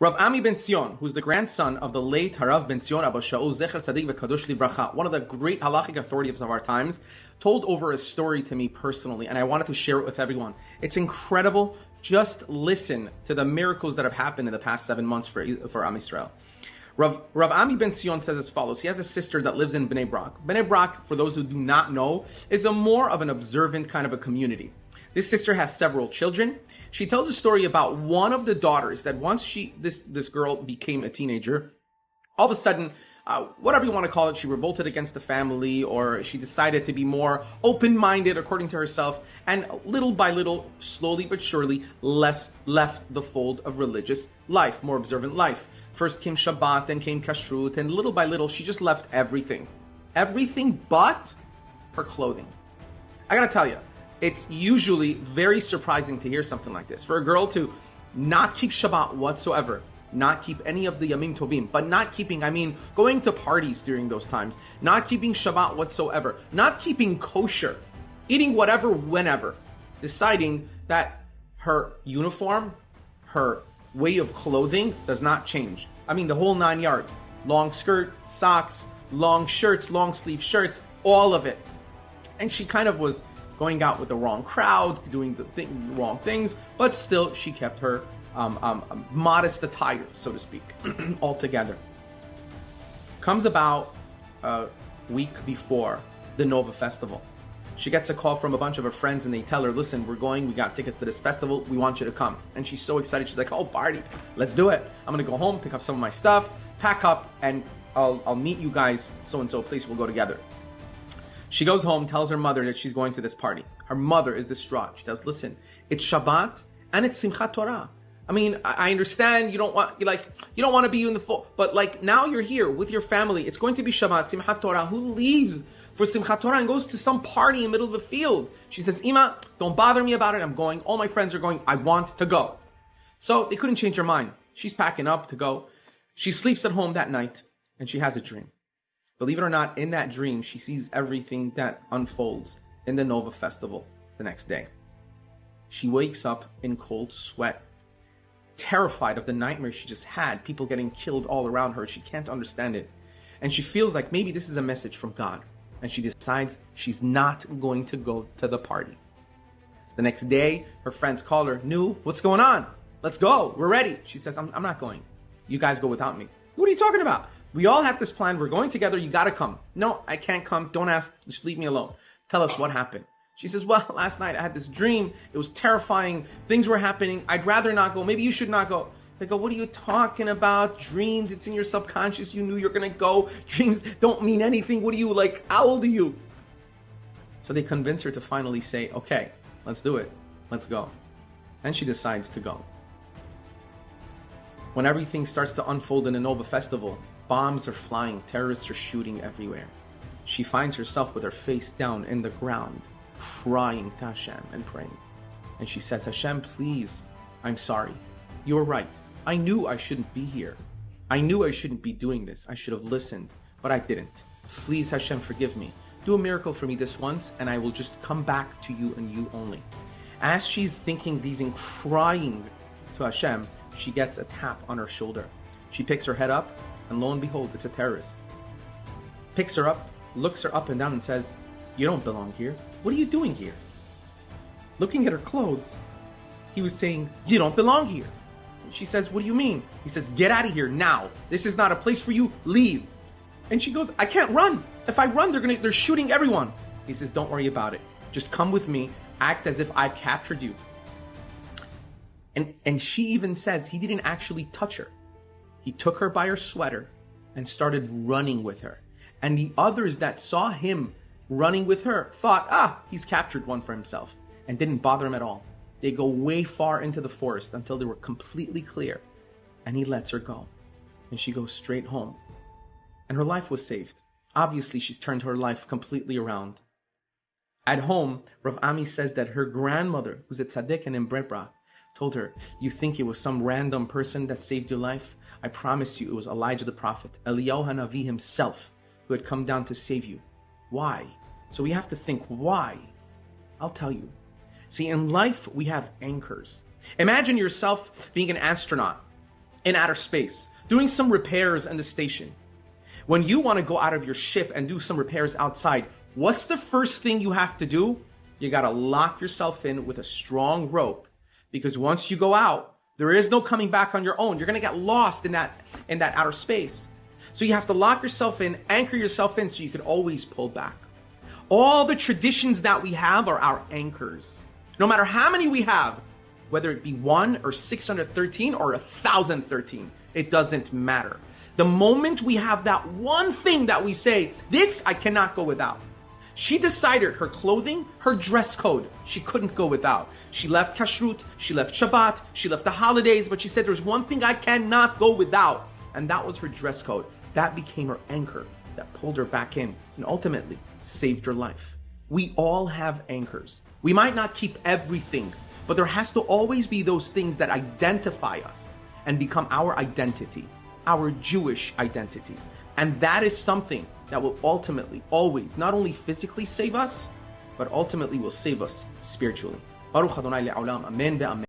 Rav Ami ben Sion, who's the grandson of the late Harav ben Sion Abba Shaul Zecher Tzadik v'Kadosh Livracha, one of the great halachic authorities of our times, told over a story to me personally, and I wanted to share it with everyone. It's incredible. Just listen to the miracles that have happened in the past 7 months for Am Yisrael. Rav Ami ben Sion says as follows. He has a sister that lives in Bnei Brak. Bnei Brak, for those who do not know, is a more of an observant kind of a community. This sister has several children. She tells a story about one of the daughters that once this girl became a teenager, all of a sudden, whatever you want to call it, she revolted against the family, or she decided to be more open-minded according to herself, and little by little, slowly but surely, left the fold of religious life, more observant life. First came Shabbat, then came Kashrut, and little by little, she just left everything. Everything but her clothing. I gotta tell you, it's usually very surprising to hear something like this. For a girl to not keep Shabbat whatsoever, not keep any of the Yamim Tovim, but not keeping, going to parties during those times, not keeping Shabbat whatsoever, not keeping kosher, eating whatever, whenever, deciding that her uniform, her way of clothing does not change. The whole 9 yards. Long skirt, socks, long shirts, long sleeve shirts, all of it. And she kind of was going out with the wrong crowd, doing the wrong things, but still she kept her modest attire, so to speak, altogether. Comes about a week before the Nova Festival. She gets a call from a bunch of her friends and they tell her, listen, we got tickets to this festival, we want you to come. And she's so excited, she's like, oh, party, let's do it. I'm gonna go home, pick up some of my stuff, pack up, and I'll meet you guys so-and-so place, we'll go together. She goes home, tells her mother that she's going to this party. Her mother is distraught. She says, listen, it's Shabbat and it's Simchat Torah. I understand you don't want to be in the full, but now you're here with your family. It's going to be Shabbat, Simchat Torah. Who leaves for Simchat Torah and goes to some party in the middle of the field? She says, Ima, don't bother me about it. I'm going. All my friends are going. I want to go. So they couldn't change her mind. She's packing up to go. She sleeps at home that night and she has a dream. Believe it or not, in that dream, she sees everything that unfolds in the Nova Festival the next day. She wakes up in cold sweat, terrified of the nightmare she just had, people getting killed all around her. She can't understand it. And she feels like maybe this is a message from God. And she decides she's not going to go to the party. The next day, her friends call her, Nu, what's going on? Let's go. We're ready. She says, I'm not going. You guys go without me. What are you talking about? We all have this plan. We're going together. You got to come. No, I can't come. Don't ask. Just leave me alone. Tell us what happened. She says, well, last night I had this dream. It was terrifying. Things were happening. I'd rather not go. Maybe you should not go. They go, what are you talking about? Dreams, it's in your subconscious. You knew you're going to go. Dreams don't mean anything. What are you, how old are you? So they convince her to finally say, okay, let's do it. Let's go. And she decides to go. When everything starts to unfold in the Nova Festival, bombs are flying, terrorists are shooting everywhere. She finds herself with her face down in the ground, crying to Hashem and praying. And she says, Hashem, please, I'm sorry. You're right. I knew I shouldn't be here. I knew I shouldn't be doing this. I should have listened, but I didn't. Please, Hashem, forgive me. Do a miracle for me this once, and I will just come back to you and you only. As she's thinking these and crying to Hashem, she gets a tap on her shoulder. She picks her head up, and lo and behold, it's a terrorist. Picks her up, looks her up and down and says, you don't belong here. What are you doing here? Looking at her clothes, he was saying, you don't belong here. She says, what do you mean? He says, get out of here now. This is not a place for you. Leave. And she goes, I can't run. If I run, they're shooting everyone. He says, don't worry about it. Just come with me. Act as if I've captured you. And she even says he didn't actually touch her. He took her by her sweater and started running with her. And the others that saw him running with her thought, he's captured one for himself, and didn't bother him at all. They go way far into the forest until they were completely clear, and he lets her go. And she goes straight home. And her life was saved. Obviously, she's turned her life completely around. At home, Rav Ami says that her grandmother, who's a tzaddik and in Bnei Brak, told her, you think it was some random person that saved your life? I promise you it was Elijah the prophet, Eliyahu Hanavi himself, who had come down to save you. Why? So we have to think, why? I'll tell you. See, in life, we have anchors. Imagine yourself being an astronaut, in outer space, doing some repairs in the station. When you want to go out of your ship and do some repairs outside, what's the first thing you have to do? You got to lock yourself in with a strong rope, because once you go out, there is no coming back on your own. You're going to get lost in that outer space. So you have to lock yourself in, anchor yourself in, so you can always pull back. All the traditions that we have are our anchors. No matter how many we have, whether it be 1 or 613 or 1013, it doesn't matter. The moment we have that one thing that we say, this I cannot go without. She decided her clothing, her dress code, she couldn't go without. She left kashrut, she left Shabbat, she left the holidays, but she said there's one thing I cannot go without, and that was her dress code. That became her anchor that pulled her back in and ultimately saved her life. We all have anchors. We might not keep everything, but there has to always be those things that identify us and become our identity, our Jewish identity. And that is something that will ultimately always not only physically save us, but ultimately will save us spiritually. Baruch Adonai le'olam. Amen ve'amen.